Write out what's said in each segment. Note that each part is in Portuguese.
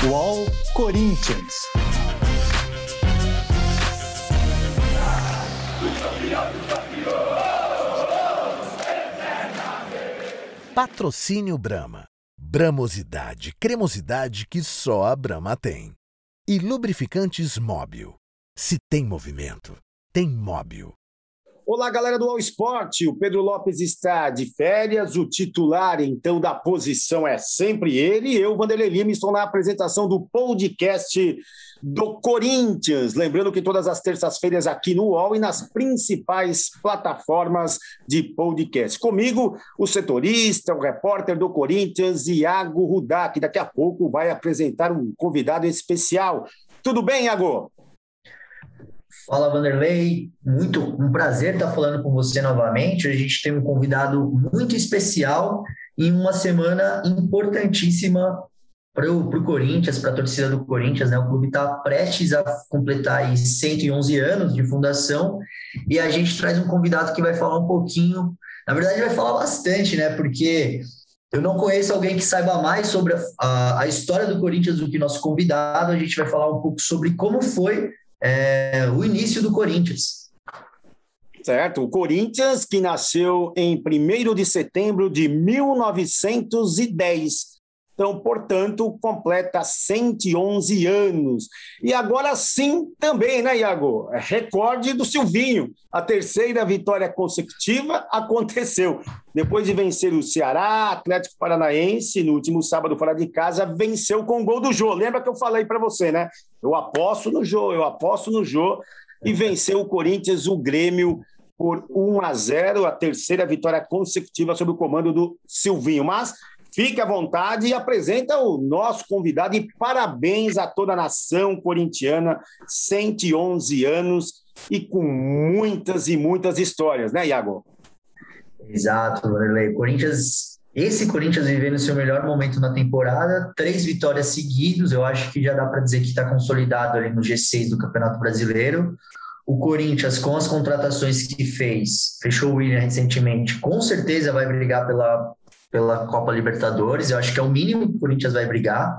UOL Corinthians. Patrocínio Brahma. Bramosidade, cremosidade que só a Brahma tem. E lubrificantes Móbil. Se tem movimento, tem Móbil. Olá, galera do All Sport. O Pedro Lopes está de férias. O titular, então, da posição é sempre ele. E eu, Vanderlei Lima, estou na apresentação do podcast do Corinthians. Lembrando que todas as terças-feiras aqui no UOL e nas principais plataformas de podcast. Comigo, o setorista, o repórter do Corinthians, Iago Rudá, que daqui a pouco vai apresentar um convidado especial. Tudo bem, Iago? Fala, Vanderlei, um prazer estar falando com você novamente. A gente tem um convidado muito especial em uma semana importantíssima para o Corinthians, para a torcida do Corinthians, né? O clube está prestes a completar aí 111 anos de fundação e a gente traz um convidado que vai falar um pouquinho, na verdade vai falar bastante, né? Porque eu não conheço alguém que saiba mais sobre a história do Corinthians do que nosso convidado. A gente vai falar um pouco sobre como foi o início do Corinthians. Certo, o Corinthians que nasceu em 1º de setembro de 1910. Então, portanto, completa 111 anos. E agora sim, também, né, Iago? Recorde do Silvinho. A terceira vitória consecutiva aconteceu. Depois de vencer o Ceará, Atlético Paranaense, no último sábado fora de casa, venceu com o gol do Jô. Lembra que eu falei para você, né? Eu aposto no Jô. E venceu o Corinthians, o Grêmio, por 1-0, a terceira vitória consecutiva sob o comando do Silvinho. Mas fique à vontade e apresenta o nosso convidado e parabéns a toda a nação corintiana, 111 anos e com muitas e muitas histórias, né, Iago? Exato, Vanderlei. Esse Corinthians vivendo o seu melhor momento na temporada, 3 vitórias seguidas, eu acho que já dá para dizer que está consolidado ali no G6 do Campeonato Brasileiro. O Corinthians, com as contratações que fez, fechou o William recentemente, com certeza vai brigar pela Copa Libertadores. Eu acho que é o mínimo que o Corinthians vai brigar.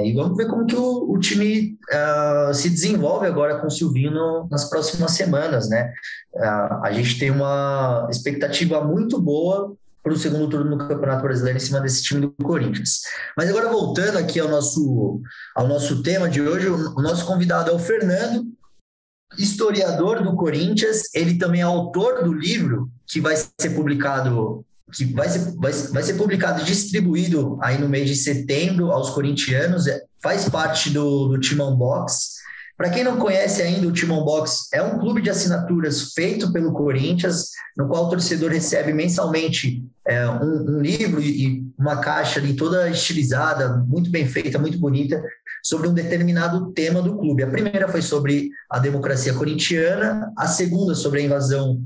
E vamos ver como que o time se desenvolve agora com o Silvinho nas próximas semanas, né? A gente tem uma expectativa muito boa para o segundo turno no Campeonato Brasileiro em cima desse time do Corinthians. Mas agora, voltando aqui ao nosso tema de hoje, o nosso convidado é o Fernando, historiador do Corinthians. Ele também é autor do livro que vai ser publicado e distribuído aí no mês de setembro aos corintianos. Faz parte do Timão Box. Para quem não conhece ainda, o Timão Box é um clube de assinaturas feito pelo Corinthians, no qual o torcedor recebe mensalmente um livro e uma caixa ali toda estilizada, muito bem feita, muito bonita, sobre um determinado tema do clube. A primeira foi sobre a democracia corintiana, a segunda sobre a invasão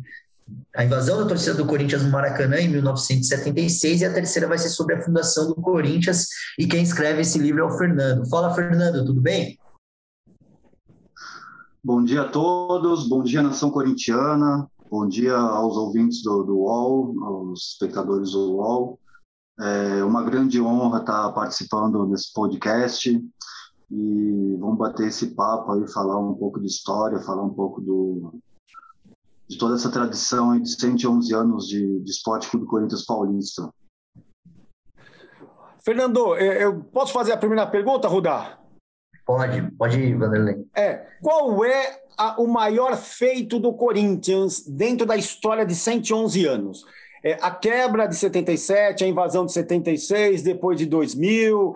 da torcida do Corinthians no Maracanã em 1976, e a terceira vai ser sobre a fundação do Corinthians, e quem escreve esse livro é o Fernando. Fala, Fernando, tudo bem? Bom dia a todos, bom dia nação corintiana, bom dia aos ouvintes do UOL, aos espectadores do UOL. É uma grande honra estar participando desse podcast e vamos bater esse papo aí, falar um pouco de história, falar um pouco de toda essa tradição de 111 anos de Esporte Clube Corinthians Paulista. Fernando, eu posso fazer a primeira pergunta, Rudá? Pode ir, Vanderlei. Qual é o maior feito do Corinthians dentro da história de 111 anos? A quebra de 77, a invasão de 76, depois de 2000,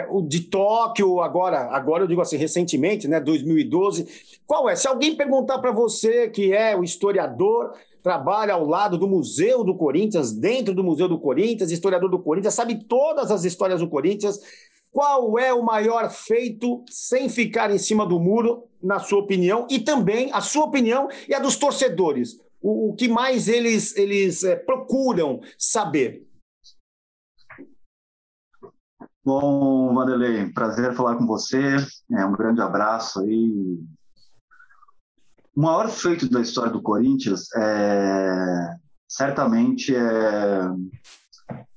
o de Tóquio, agora eu digo assim, recentemente, né, 2012. Qual é? Se alguém perguntar para você, que é o historiador, trabalha ao lado do Museu do Corinthians, dentro do Museu do Corinthians, historiador do Corinthians, sabe todas as histórias do Corinthians, qual é o maior feito, sem ficar em cima do muro, na sua opinião, e também a sua opinião e a dos torcedores? O que mais eles procuram saber? Bom, Vanderlei, prazer falar com você. Um grande abraço aí. O maior feito da história do Corinthians certamente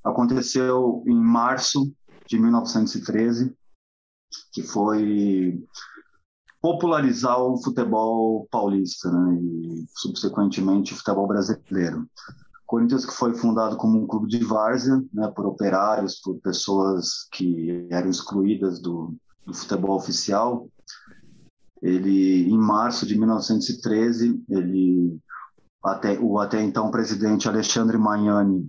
aconteceu em março de 1913, que foi popularizar o futebol paulista, né, e subsequentemente o futebol brasileiro. Corinthians, que foi fundado como um clube de várzea, né, por operários, por pessoas que eram excluídas do futebol oficial. Ele, em março de 1913, o até então presidente Alexandre Magnani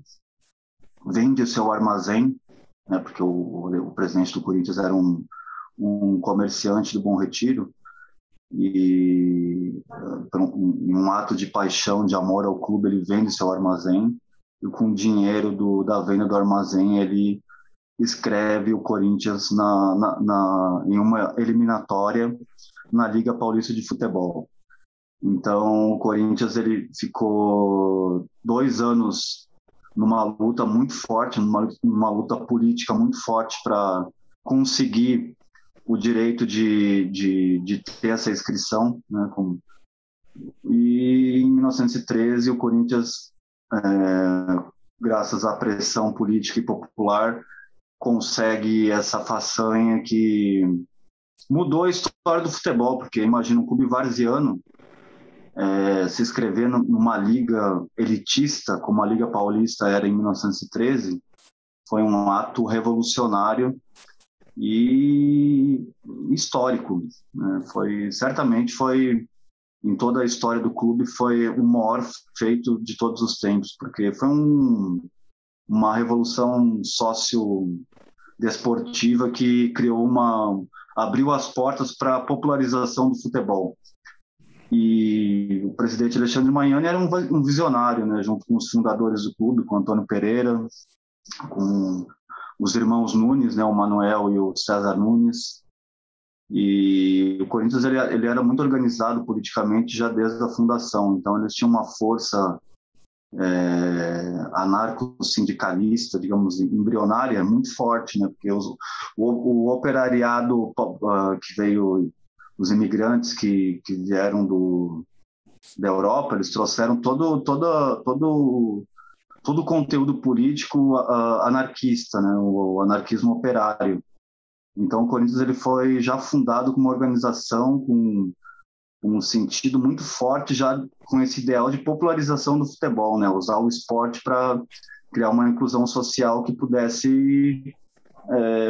vende o seu armazém, né, porque o presidente do Corinthians era um comerciante do Bom Retiro, e em um ato de paixão, de amor ao clube, ele vende seu armazém, e com o dinheiro da venda do armazém ele escreve o Corinthians em uma eliminatória na Liga Paulista de Futebol. Então o Corinthians ele ficou 2 anos numa luta muito forte, numa luta política muito forte para conseguir o direito de ter essa inscrição, né? E em 1913 o Corinthians, graças à pressão política e popular, consegue essa façanha que mudou a história do futebol, porque imagina um clube varziano se inscrever numa liga elitista, como a Liga Paulista era em 1913, foi um ato revolucionário e histórico, né? Certamente foi, em toda a história do clube, foi o maior feito de todos os tempos, porque foi uma revolução sociodesportiva que abriu as portas para a popularização do futebol. E o presidente Alexandre Magnani era um visionário, né, junto com os fundadores do clube, com Antônio Pereira, com os irmãos Nunes, né, o Manuel e o César Nunes. E o Corinthians ele era muito organizado politicamente já desde a fundação, então eles tinham uma força anarco-sindicalista, digamos, embrionária, muito forte, né, porque o operariado que veio, os imigrantes que vieram da Europa, eles trouxeram todo o conteúdo político anarquista, né, o anarquismo operário. Então o Corinthians ele foi já fundado como uma organização com um sentido muito forte, já com esse ideal de popularização do futebol, né, usar o esporte para criar uma inclusão social que pudesse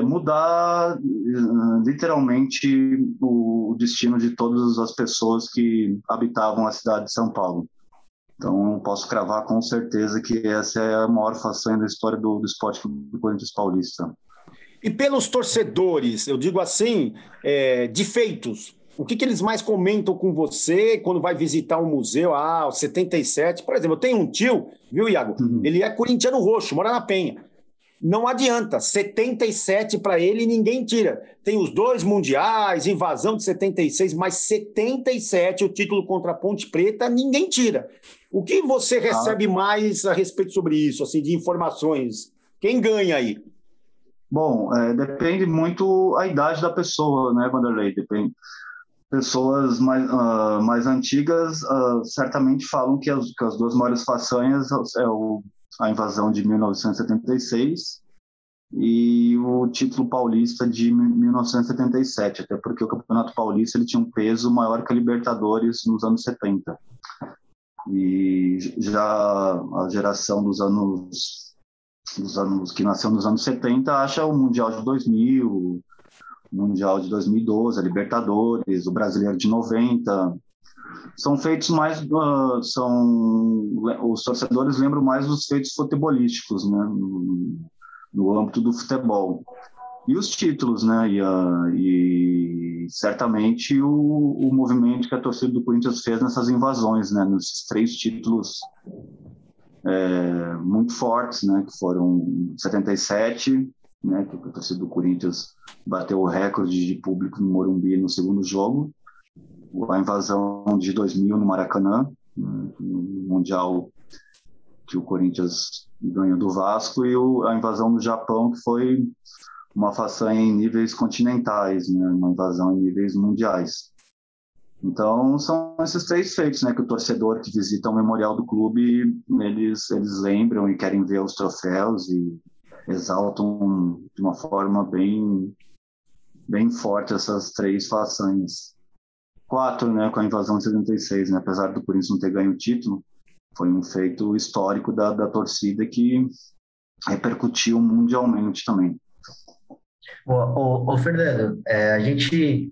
mudar literalmente o destino de todas as pessoas que habitavam a cidade de São Paulo. Então, eu posso cravar com certeza que essa é a maior façanha da história do esporte do Corinthians paulista. E pelos torcedores, eu digo assim, de feitos, o que eles mais comentam com você quando vai visitar um museu? O 77, por exemplo, eu tenho um tio, viu, Iago? Ele é corintiano roxo, mora na Penha. Não adianta, 77 para ele ninguém tira. Tem os 2 mundiais, invasão de 76, mas 77, o título contra a Ponte Preta, ninguém tira. O que você recebe mais a respeito sobre isso, assim, de informações? Quem ganha aí? Bom, depende muito a idade da pessoa, né, Vanderlei? Depende. Pessoas mais antigas certamente falam que as 2 maiores façanhas a invasão de 1976 e o título paulista de 1977, até porque o Campeonato Paulista ele tinha um peso maior que a Libertadores nos anos 70. E já a geração dos anos que nasceu nos anos 70 acha o Mundial de 2000, o Mundial de 2012, a Libertadores, o Brasileiro de 90. São feitos mais, os torcedores lembram mais dos feitos futebolísticos, né, no âmbito do futebol. E os títulos, né, e certamente o movimento que a torcida do Corinthians fez nessas invasões, né, nesses 3 títulos muito fortes, né, que foram 77, né, que a torcida do Corinthians bateu o recorde de público no Morumbi no segundo jogo, a invasão de 2000 no Maracanã, no Mundial que o Corinthians ganhou do Vasco, e a invasão no Japão, que foi uma façanha em níveis continentais, né? Uma invasão em níveis mundiais. Então, são esses 3 feitos, né, que o torcedor que visita o memorial do clube, eles lembram e querem ver os troféus, e exaltam de uma forma bem forte essas 3 façanhas. 4, né, com a invasão de 76, né, apesar do Corinthians não ter ganho o título, foi um feito histórico da torcida que repercutiu mundialmente também. Ô, Fernando, a gente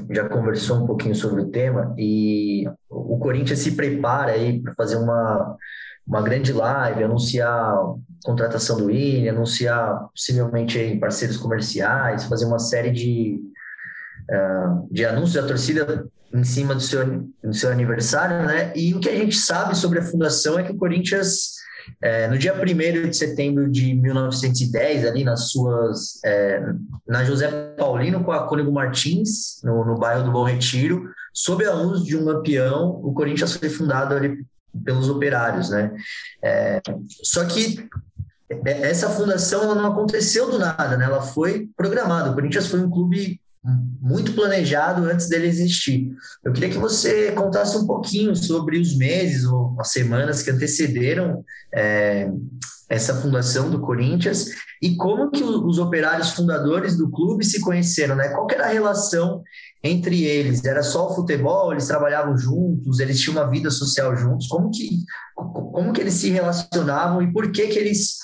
já conversou um pouquinho sobre o tema e o Corinthians se prepara aí para fazer uma grande live, anunciar a contratação do Willian, anunciar possivelmente aí parceiros comerciais, fazer uma série de anúncios da torcida em cima do seu aniversário, né? E o que a gente sabe sobre a fundação é que o Corinthians, no dia 1º de setembro de 1910, ali na José Paulino com a Cônego Martins, no bairro do Bom Retiro, sob a luz de um lampião, o Corinthians foi fundado ali pelos operários, né? Só que essa fundação ela não aconteceu do nada, né? Ela foi programada. O Corinthians foi um clube muito planejado antes dele existir. Eu queria que você contasse um pouquinho sobre os meses ou as semanas que antecederam essa fundação do Corinthians e como que os operários fundadores do clube se conheceram, né? Qual que era a relação entre eles? Era só o futebol? Eles trabalhavam juntos? Eles tinham uma vida social juntos? Como que eles se relacionavam e por que eles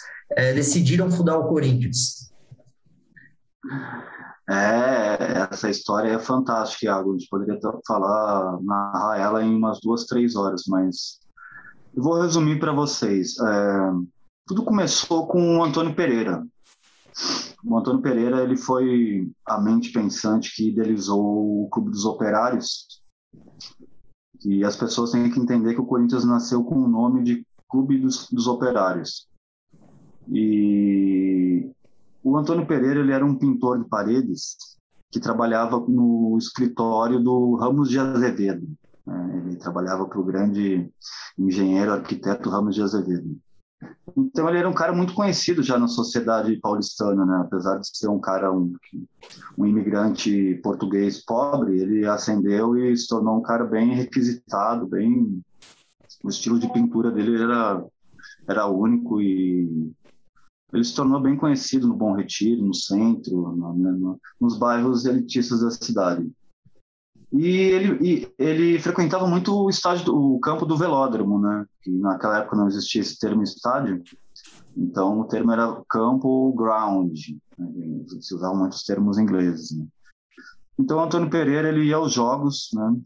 decidiram fundar o Corinthians? Essa história é fantástica, Iago. A gente poderia narrar ela em umas 2, 3 horas, mas eu vou resumir para vocês. Tudo começou com o Antônio Pereira. O Antônio Pereira ele foi a mente pensante que idealizou o Clube dos Operários. E as pessoas têm que entender que o Corinthians nasceu com o nome de Clube dos Operários. E o Antônio Pereira ele era um pintor de paredes que trabalhava no escritório do Ramos de Azevedo. Ele trabalhava para o grande engenheiro arquiteto Ramos de Azevedo. Então ele era um cara muito conhecido já na sociedade paulistana, né? Apesar de ser um cara, um imigrante português pobre, ele ascendeu e se tornou um cara bem requisitado, o estilo de pintura dele era único e ele se tornou bem conhecido no Bom Retiro, no centro, nos bairros elitistas da cidade. E ele frequentava muito o campo do Velódromo, né? Que naquela época não existia esse termo estádio, então o termo era campo ou ground, né? Se usavam muitos termos ingleses, né? Então, o Antônio Pereira ele ia aos jogos, né,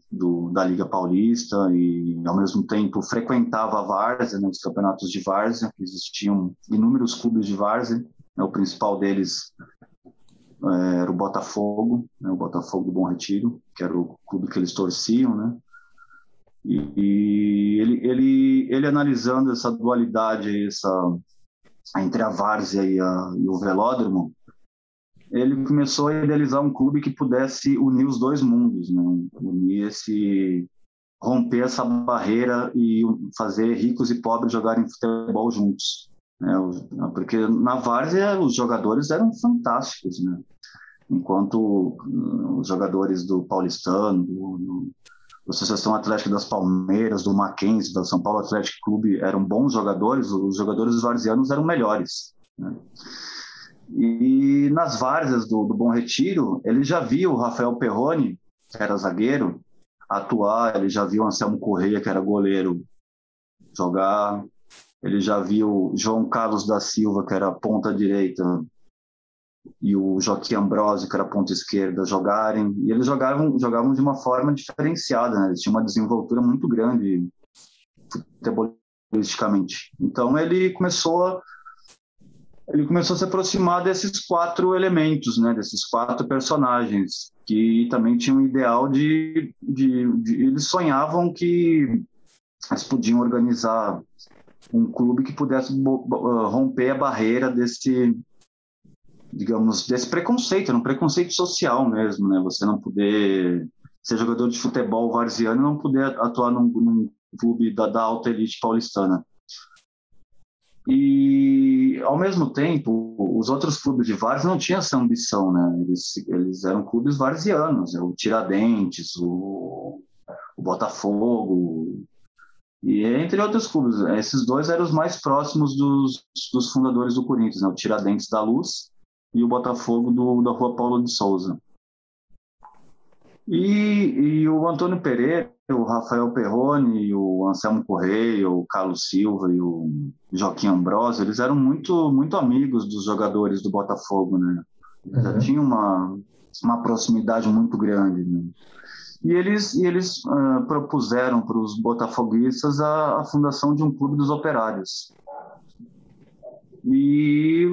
da Liga Paulista e, ao mesmo tempo, frequentava a várzea, né, os campeonatos de várzea. Existiam inúmeros clubes de várzea, né, o principal deles era o Botafogo, né, o Botafogo do Bom Retiro, que era o clube que eles torciam, né? E ele analisando essa dualidade entre a várzea e o velódromo, ele começou a idealizar um clube que pudesse unir os dois mundos, né? Romper essa barreira e fazer ricos e pobres jogarem futebol juntos, né? Porque na várzea os jogadores eram fantásticos, né? Enquanto os jogadores do Paulistano, da Associação Atlética das Palmeiras, do Mackenzie, do São Paulo Atlético Clube eram bons jogadores, os jogadores varzianos eram melhores, né? E nas várzeas do Bom Retiro, ele já viu o Rafael Perrone, que era zagueiro, atuar, ele já viu o Anselmo Correia, que era goleiro, jogar, ele já viu João Carlos da Silva, que era ponta direita, e o Joaquim Ambrosio, que era ponta esquerda, jogarem, e eles jogavam de uma forma diferenciada, né? Eles tinham uma desenvoltura muito grande futebolisticamente. Então ele começou a se aproximar desses 4 elementos, né, desses 4 personagens, que também tinham um ideal eles sonhavam que eles podiam organizar um clube que pudesse romper a barreira desse preconceito, um preconceito social mesmo, né, você não poder ser jogador de futebol varziano e não poder atuar num clube da alta elite paulistana. E, ao mesmo tempo, os outros clubes de várzea não tinham essa ambição, né? Eles eram clubes varzianos, o Tiradentes, o Botafogo, E entre outros clubes, esses dois eram os mais próximos dos fundadores do Corinthians, né? O Tiradentes da Luz e o Botafogo da Rua Paulo de Souza. E o Antônio Pereira, o Rafael Perrone, o Anselmo Correia, o Carlos Silva e o Joaquim Ambrosio, eles eram muito, muito amigos dos jogadores do Botafogo, né? Já tinha uma proximidade muito grande, né? E eles propuseram para os botafoguistas a fundação de um clube dos operários. E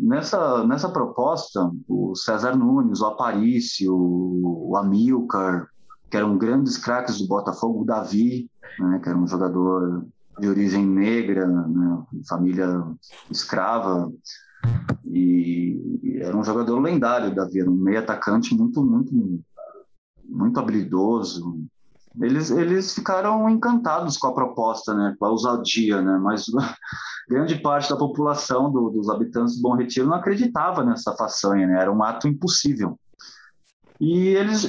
nessa proposta, o César Nunes, o Aparício, o Amilcar, que eram grandes craques do Botafogo, o Davi, né, que era um jogador de origem negra, né, família escrava, e era um jogador lendário, Davi, era um meio atacante muito, muito, muito habilidoso. Eles ficaram encantados com a proposta, né, com a ousadia, né, mas grande parte da população dos habitantes do Bom Retiro não acreditava nessa façanha, né, era um ato impossível. E eles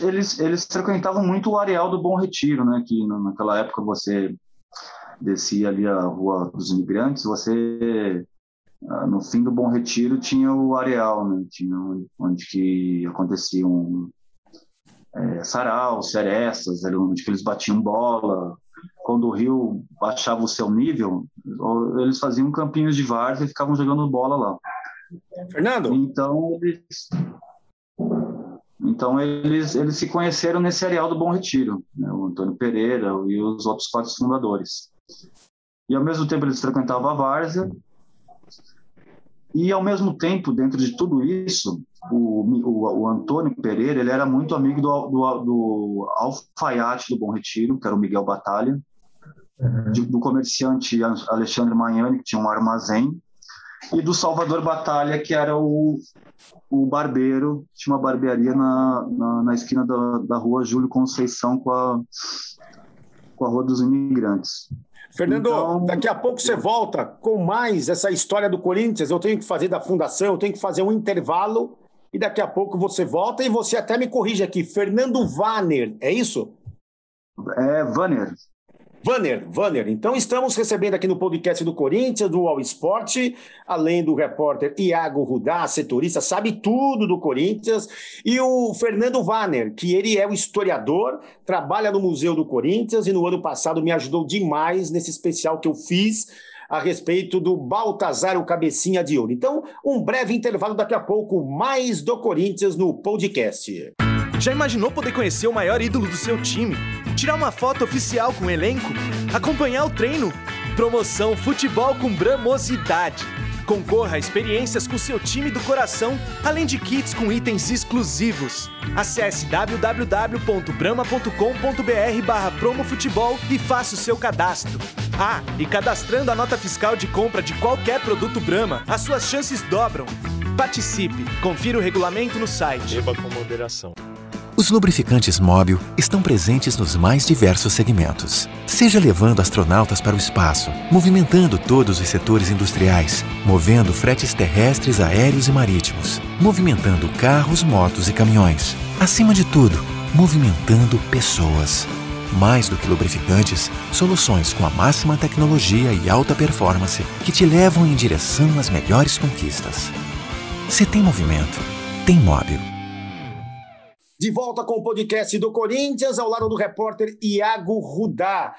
frequentavam muito o areal do Bom Retiro, né, que naquela época você descia ali a Rua dos Imigrantes, você no fim do Bom Retiro tinha o areal, né, tinha onde que aconteciam saraus, serestas, onde que eles batiam bola. Quando o Rio baixava o seu nível, eles faziam campinhos de várzea e ficavam jogando bola lá. Fernando? Então eles se conheceram nesse areal do Bom Retiro, né? O Antônio Pereira e os outros 4 fundadores. E ao mesmo tempo eles frequentavam a várzea. E ao mesmo tempo, dentro de tudo isso, o Antônio Pereira, ele era muito amigo do alfaiate do Bom Retiro, que era o Miguel Batalha, do comerciante Alexandre Magnani, que tinha um armazém, e do Salvador Batalha, que era o barbeiro, tinha uma barbearia na esquina da rua Júlio Conceição com a Rua dos Imigrantes. Fernando, Então, daqui a pouco você volta com mais essa história do Corinthians. Eu tenho que fazer da fundação, eu tenho que fazer um intervalo e daqui a pouco você volta e você até me corrige aqui. Fernando Vanner, é isso? Vanner. Vanner. Então estamos recebendo aqui no podcast do Corinthians, do All Sport, além do repórter Iago Rudá, setorista, sabe tudo do Corinthians, e o Fernando Vanner, que ele é um historiador, trabalha no Museu do Corinthians e no ano passado me ajudou demais nesse especial que eu fiz a respeito do Baltazar, o Cabecinha de Ouro. Então, um breve intervalo, daqui a pouco, mais do Corinthians no podcast. Já imaginou poder conhecer o maior ídolo do seu time? Tirar uma foto oficial com o elenco? Acompanhar o treino? Promoção Futebol com Bramosidade. Concorra a experiências com seu time do coração, além de kits com itens exclusivos. Acesse www.brama.com.br/promofutebol e faça o seu cadastro. E cadastrando a nota fiscal de compra de qualquer produto Brahma, as suas chances dobram. Participe. Confira o regulamento no site. Beba com moderação. Os lubrificantes Mobil estão presentes nos mais diversos segmentos. Seja levando astronautas para o espaço, movimentando todos os setores industriais, movendo fretes terrestres, aéreos e marítimos, movimentando carros, motos e caminhões. Acima de tudo, movimentando pessoas. Mais do que lubrificantes, soluções com a máxima tecnologia e alta performance que te levam em direção às melhores conquistas. Se tem movimento, tem Mobil. De volta com o podcast do Corinthians, ao lado do repórter Iago Rudá.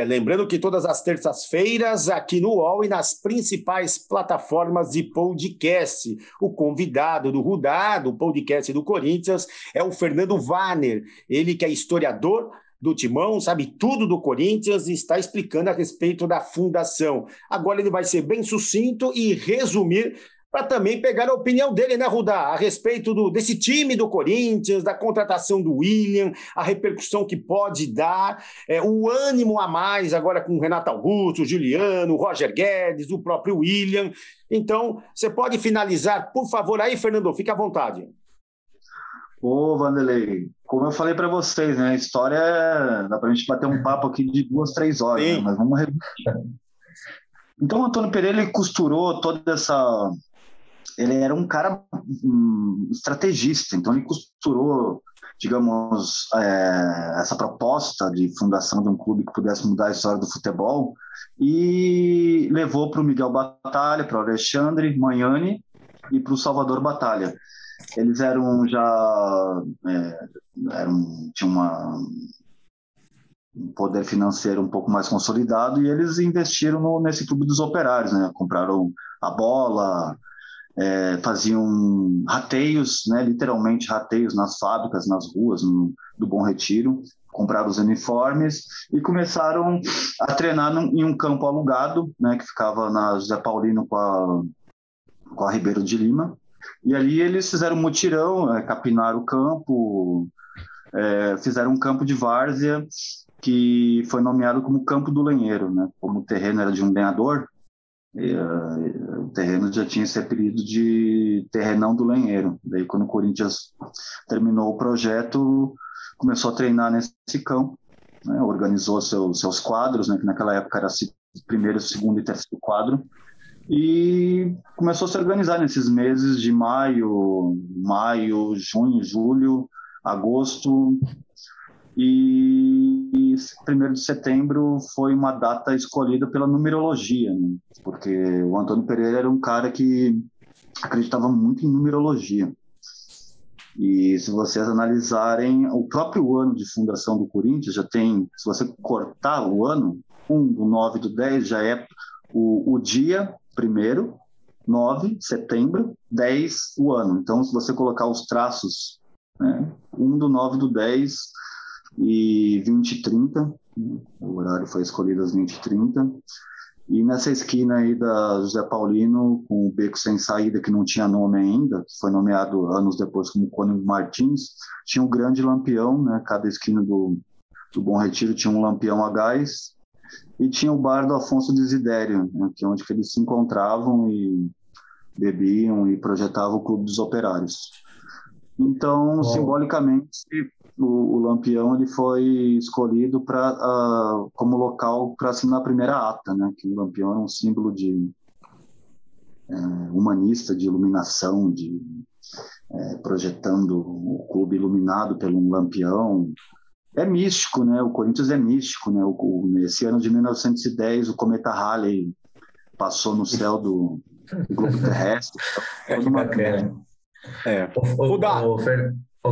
Lembrando que todas as terças-feiras, aqui no UOL e nas principais plataformas de podcast, o convidado do Rudá, do podcast do Corinthians, é o Fernando Vanner. Ele que é historiador do Timão, sabe tudo do Corinthians e está explicando a respeito da fundação. Agora ele vai ser bem sucinto e resumir para também pegar a opinião dele, né, Rudá, a respeito desse time do Corinthians, da contratação do William, a repercussão que pode dar, o ânimo a mais agora com o Renato Augusto, o Juliano, o Roger Guedes, o próprio William. Então, você pode finalizar, por favor, aí, Fernando, fique à vontade. Vanderlei, como eu falei para vocês, né, a história dá para a gente bater um papo aqui de 2-3 horas, né, mas vamos repetir. Então, o Antônio Pereira ele costurou toda ele era um cara estrategista, então ele costurou, digamos, essa proposta de fundação de um clube que pudesse mudar a história do futebol e levou para o Miguel Batalha, para o Alexandre Magnani e para o Salvador Batalha. Eles eram já... tinham um poder financeiro um pouco mais consolidado e eles investiram nesse clube dos operários, né? Compraram a bola, faziam rateios, né? Literalmente rateios nas fábricas, nas ruas do Bom Retiro, compraram os uniformes e começaram a treinar em um campo alugado, né? Que ficava na José Paulino com a Ribeiro de Lima, e ali eles fizeram um mutirão, capinaram o campo, fizeram um campo de várzea que foi nomeado como Campo do Lenheiro, né? Como o terreno era de um lenhador, o terreno já tinha esse apelido de Terrenão do Lenheiro. Daí, quando o Corinthians terminou o projeto, começou a treinar nesse campo, né? Organizou seus quadros, né? Que naquela época era primeiro, segundo e terceiro quadro, e começou a se organizar nesses meses de maio, junho, julho, agosto. E 1º de setembro foi uma data escolhida pela numerologia, né? Porque o Antônio Pereira era um cara que acreditava muito em numerologia. E se vocês analisarem o próprio ano de fundação do Corinthians, já tem, se você cortar o ano, 1 do 9 do 10 já é o dia 1º, 9, setembro, 10, o ano. Então, se você colocar os traços, né, 1 do 9 do 10 e 20 e 30, o horário foi escolhido às 20 e 30, e nessa esquina aí da José Paulino, com o beco sem saída, que não tinha nome ainda, que foi nomeado anos depois como Cônigo Martins, tinha um grande lampião, né? Cada esquina do Bom Retiro tinha um lampião a gás, e tinha o bar do Afonso Desidério, né? Que é onde que eles se encontravam e bebiam e projetavam o Clube dos Operários. Então, simbolicamente, o Lampião ele foi escolhido como local para assinar a primeira ata, né? Que o Lampião era um símbolo de humanista, de iluminação, projetando o clube iluminado pelo um lampião. É místico, né? O Corinthians é místico, né? Nesse ano de 1910, o cometa Halley passou no céu do globo terrestre. Que bacana.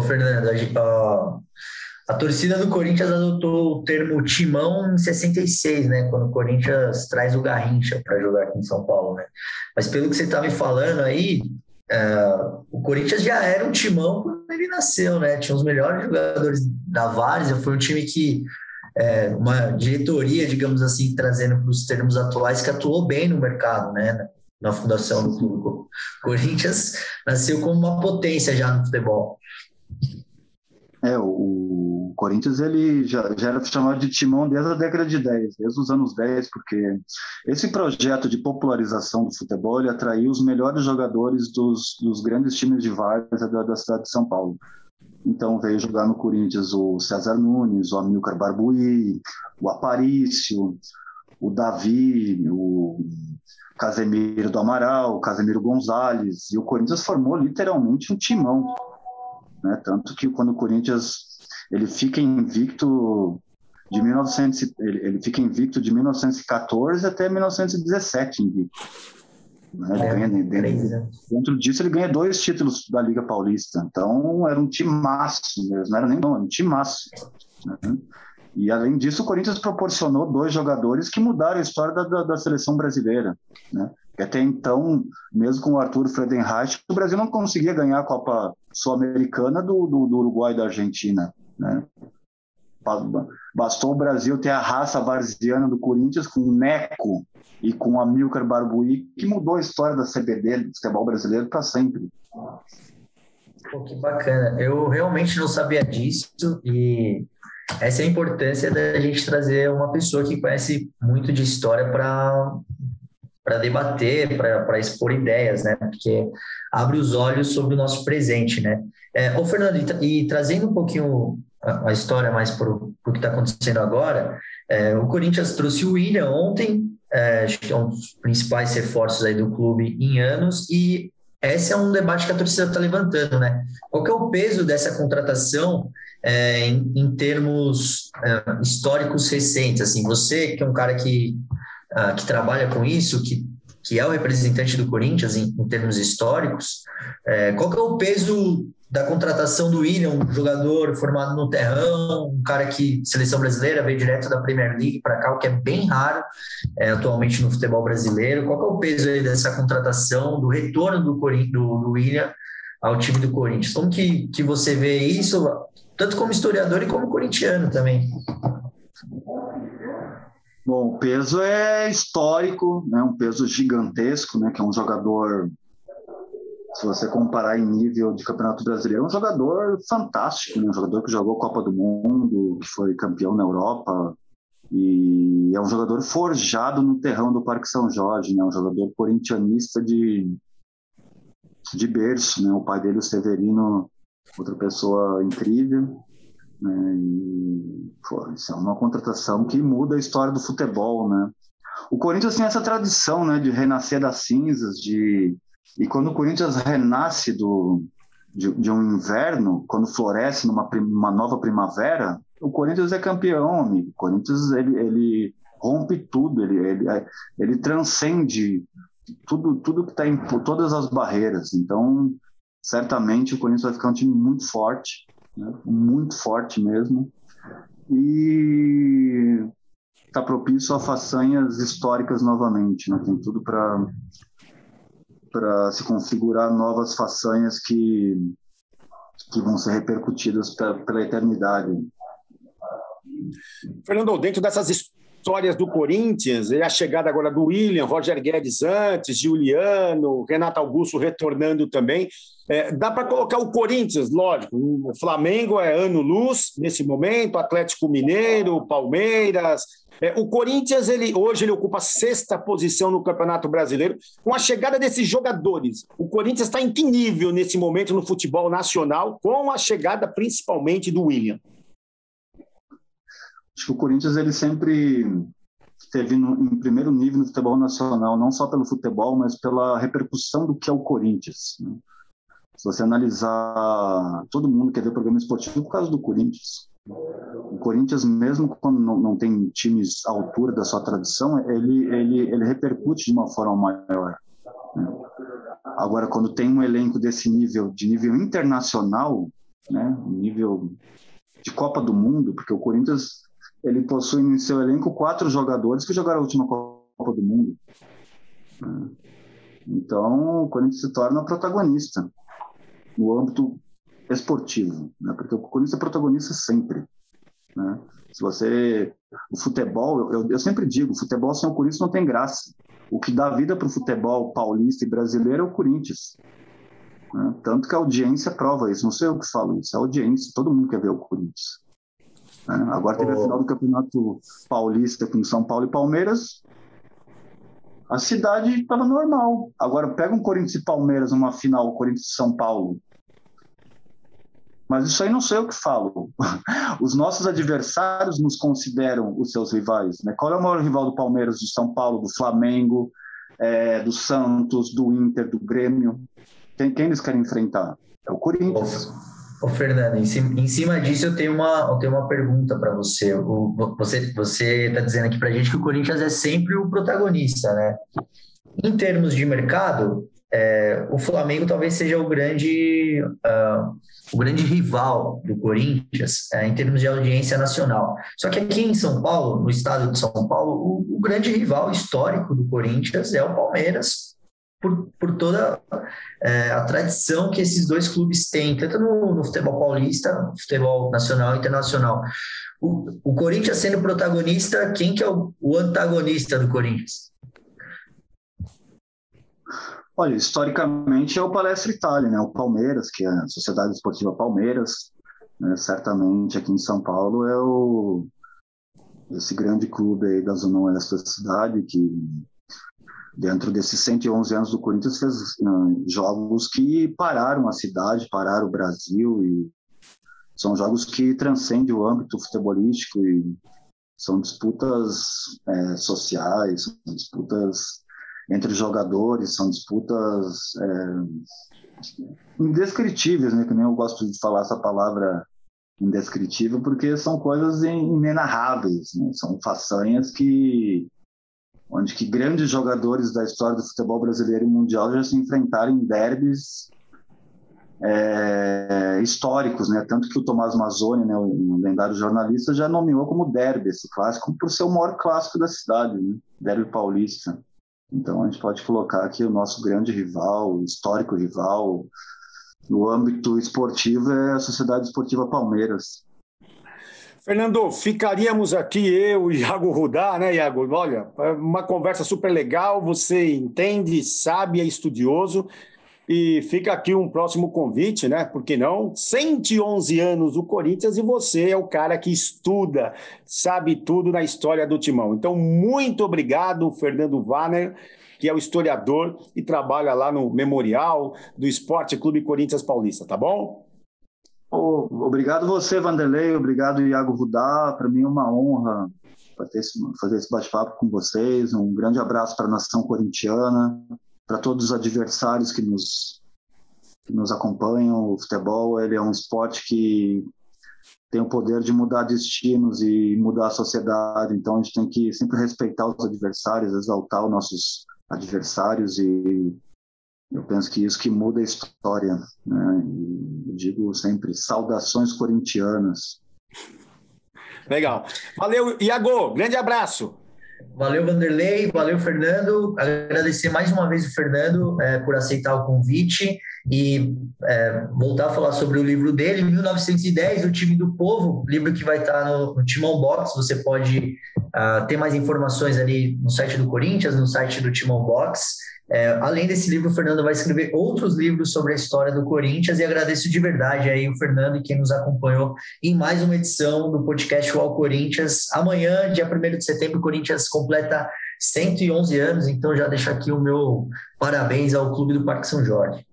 Fernando, a torcida do Corinthians adotou o termo timão em 66, né? Quando o Corinthians traz o Garrincha para jogar aqui em São Paulo, né? Mas pelo que você está me falando aí, o Corinthians já era um timão quando ele nasceu, né? Tinha os melhores jogadores da várzea, foi um time que uma diretoria, digamos assim, trazendo para os termos atuais, que atuou bem no mercado, né? Na fundação do clube. O Corinthians nasceu como uma potência já no futebol. O Corinthians ele já era chamado de timão desde a década de 10, desde os anos 10, porque esse projeto de popularização do futebol ele atraiu os melhores jogadores dos grandes times de várzea da cidade de São Paulo. Então veio jogar no Corinthians o César Nunes, o Amilcar Barbuí, o Aparício, o Davi, o Casemiro do Amaral, o Casemiro Gonzalez, e o Corinthians formou literalmente um timão, né? Tanto que quando o Corinthians ele fica invicto de 1914 até 1917 invicto, né? Dentro disso ele ganha 2 títulos da Liga Paulista, então era um timaço mesmo, não era nem um timaço, né? E, além disso, o Corinthians proporcionou 2 jogadores que mudaram a história da seleção brasileira, né? Que até então, mesmo com o Arthur Friedenreich, o Brasil não conseguia ganhar a Copa Sul-Americana do Uruguai e da Argentina, né? Bastou o Brasil ter a raça varziana do Corinthians com o Neco e com o Amilcar Barbuí, que mudou a história da CBD, do futebol brasileiro, para sempre. Pô, que bacana. Eu realmente não sabia disso e... essa é a importância da gente trazer uma pessoa que conhece muito de história para debater, para expor ideias, né? Porque abre os olhos sobre o nosso presente, né? Ô, Fernando, e trazendo um pouquinho a história mais para o que está acontecendo agora, o Corinthians trouxe o William ontem, acho que é um dos principais reforços aí do clube em anos, e esse é um debate que a torcida está levantando, né? Qual que é o peso dessa contratação em termos históricos recentes? Assim, você que é um cara que trabalha com isso, que é o representante do Corinthians em termos históricos, qual que é o peso da contratação do William, um jogador formado no terrão, um cara que, seleção brasileira, veio direto da Premier League para cá, o que é bem raro atualmente no futebol brasileiro. Qual que é o peso aí dessa contratação, do retorno do William ao time do Corinthians? Como que você vê isso, tanto como historiador e como corintiano também? Bom, o peso é histórico, né? Um peso gigantesco, né? Que é um jogador, se você comparar em nível de Campeonato Brasileiro, é um jogador fantástico, né? Um jogador que jogou Copa do Mundo, que foi campeão na Europa, e é um jogador forjado no terrão do Parque São Jorge, né? Um jogador corintianista de berço, né? O pai dele, o Severino, outra pessoa incrível, né? E, isso é uma contratação que muda a história do futebol, né? O Corinthians tem essa tradição, né, de renascer das cinzas, e quando o Corinthians renasce de um inverno, quando floresce numa nova primavera, o Corinthians é campeão, amigo. O Corinthians ele rompe tudo, ele transcende tudo que está em todas as barreiras. Então, certamente o Corinthians vai ficar um time muito forte, né? Muito forte mesmo, e está propício a façanhas históricas novamente, né? Tem tudo para se configurar novas façanhas que vão ser repercutidas pela eternidade. Fernando, dentro dessas histórias do Corinthians, e a chegada agora do William, Roger Guedes antes, Juliano, Renato Augusto retornando também, dá para colocar o Corinthians, lógico, o Flamengo é ano-luz nesse momento, Atlético Mineiro, Palmeiras. O Corinthians, hoje ele ocupa a 6ª posição no Campeonato Brasileiro. Com a chegada desses jogadores, o Corinthians está em que nível nesse momento no futebol nacional, com a chegada principalmente do William? Acho que o Corinthians ele sempre esteve em primeiro nível no futebol nacional, não só pelo futebol, mas pela repercussão do que é o Corinthians, né? Se você analisar, todo mundo quer ver programa esportivo por causa do Corinthians. O Corinthians, mesmo quando não tem times à altura da sua tradição, ele repercute de uma forma maior, né? Agora, quando tem um elenco desse nível, de nível internacional, né, nível de Copa do Mundo, porque o Corinthians ele possui em seu elenco 4 jogadores que jogaram a última Copa do Mundo, né? Então, o Corinthians se torna protagonista no âmbito esportivo, né? Porque o Corinthians é protagonista sempre, né? O futebol, eu sempre digo, o futebol sem o Corinthians não tem graça. O que dá vida para o futebol paulista e brasileiro é o Corinthians, né? Tanto que a audiência prova isso, não sei eu que falo isso, é a audiência, todo mundo quer ver o Corinthians, né? Agora teve a final do Campeonato Paulista com São Paulo e Palmeiras, a cidade estava normal. Agora pega um Corinthians e Palmeiras numa final, Corinthians e São Paulo. Mas isso aí não sei eu que falo. Os nossos adversários nos consideram os seus rivais, né? Qual é o maior rival do Palmeiras, do São Paulo, do Flamengo, do Santos, do Inter, do Grêmio? Quem eles querem enfrentar? É o Corinthians. Ô Fernando, em cima disso eu tenho uma pergunta para você. Você está dizendo aqui para a gente que o Corinthians é sempre o protagonista, né? Em termos de mercado, o Flamengo talvez seja o grande rival do Corinthians em termos de audiência nacional. Só que aqui em São Paulo, no estado de São Paulo, o grande rival histórico do Corinthians é o Palmeiras, por toda a tradição que esses dois clubes têm, tanto no futebol paulista, no futebol nacional e internacional. O Corinthians sendo protagonista, quem que é o antagonista do Corinthians? Olha, historicamente é o Palestra Itália, né? O Palmeiras, que é a Sociedade Esportiva Palmeiras, né? Certamente aqui em São Paulo esse grande clube aí da Zona Oeste da cidade, que dentro desses 111 anos do Corinthians fez jogos que pararam a cidade, pararam o Brasil, e são jogos que transcendem o âmbito futebolístico e são disputas sociais, são disputas entre os jogadores, são disputas indescritíveis, né? Que nem eu gosto de falar essa palavra indescritível, porque são coisas inenarráveis, né? São façanhas onde grandes jogadores da história do futebol brasileiro e mundial já se enfrentaram em derbys históricos, né? Tanto que o Tomás Mazzoni, né, o lendário jornalista, já nomeou como derby esse clássico por ser o maior clássico da cidade, né? Derby paulista. Então a gente pode colocar aqui o nosso grande rival, o histórico rival, no âmbito esportivo, é a Sociedade Esportiva Palmeiras. Fernando, ficaríamos aqui eu e Iago Rudá, né, Iago? Olha, uma conversa super legal, você entende, sabe, é estudioso, e fica aqui um próximo convite, né? Por que não? 111 anos do Corinthians e você é o cara que estuda, sabe tudo na história do Timão. Então, muito obrigado, Fernando Wagner, que é o historiador e trabalha lá no Memorial do Esporte Clube Corinthians Paulista, tá bom? Obrigado você, Vanderlei, obrigado, Iago Rudá. Para mim é uma honra fazer esse bate-papo com vocês. Um grande abraço para a nação corintiana, para todos os adversários que nos acompanham. O futebol, ele é um esporte que tem o poder de mudar destinos e mudar a sociedade. Então a gente tem que sempre respeitar os adversários, exaltar os nossos adversários, e eu penso que isso que muda a história, né? E eu digo sempre, saudações corintianas. Legal. Valeu, Iago. Grande abraço. Valeu, Vanderlei. Valeu, Fernando. Agradecer mais uma vez o Fernando por aceitar o convite e voltar a falar sobre o livro dele, 1910, O Time do Povo, livro que vai estar no Timão Box. Você pode ter mais informações ali no site do Corinthians, no site do Timão Box. Além desse livro, o Fernando vai escrever outros livros sobre a história do Corinthians, e agradeço de verdade aí o Fernando e quem nos acompanhou em mais uma edição do podcast UOL Corinthians. Amanhã, dia 1º de setembro, o Corinthians completa 111 anos, então já deixo aqui o meu parabéns ao Clube do Parque São Jorge.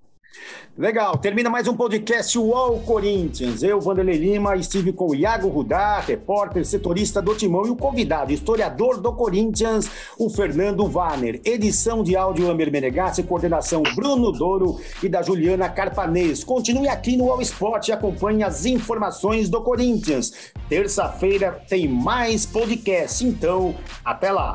Legal, termina mais um podcast UOL Corinthians. Eu, Vanderlei Lima, estive com o Iago Rudá, repórter, setorista do Timão, e o convidado, historiador do Corinthians, o Fernando Wagner. Edição de áudio Amer Menegassi, coordenação Bruno Douro e da Juliana Carpanês. Continue aqui no UOL Esporte e acompanhe as informações do Corinthians. Terça-feira tem mais podcast, então até lá.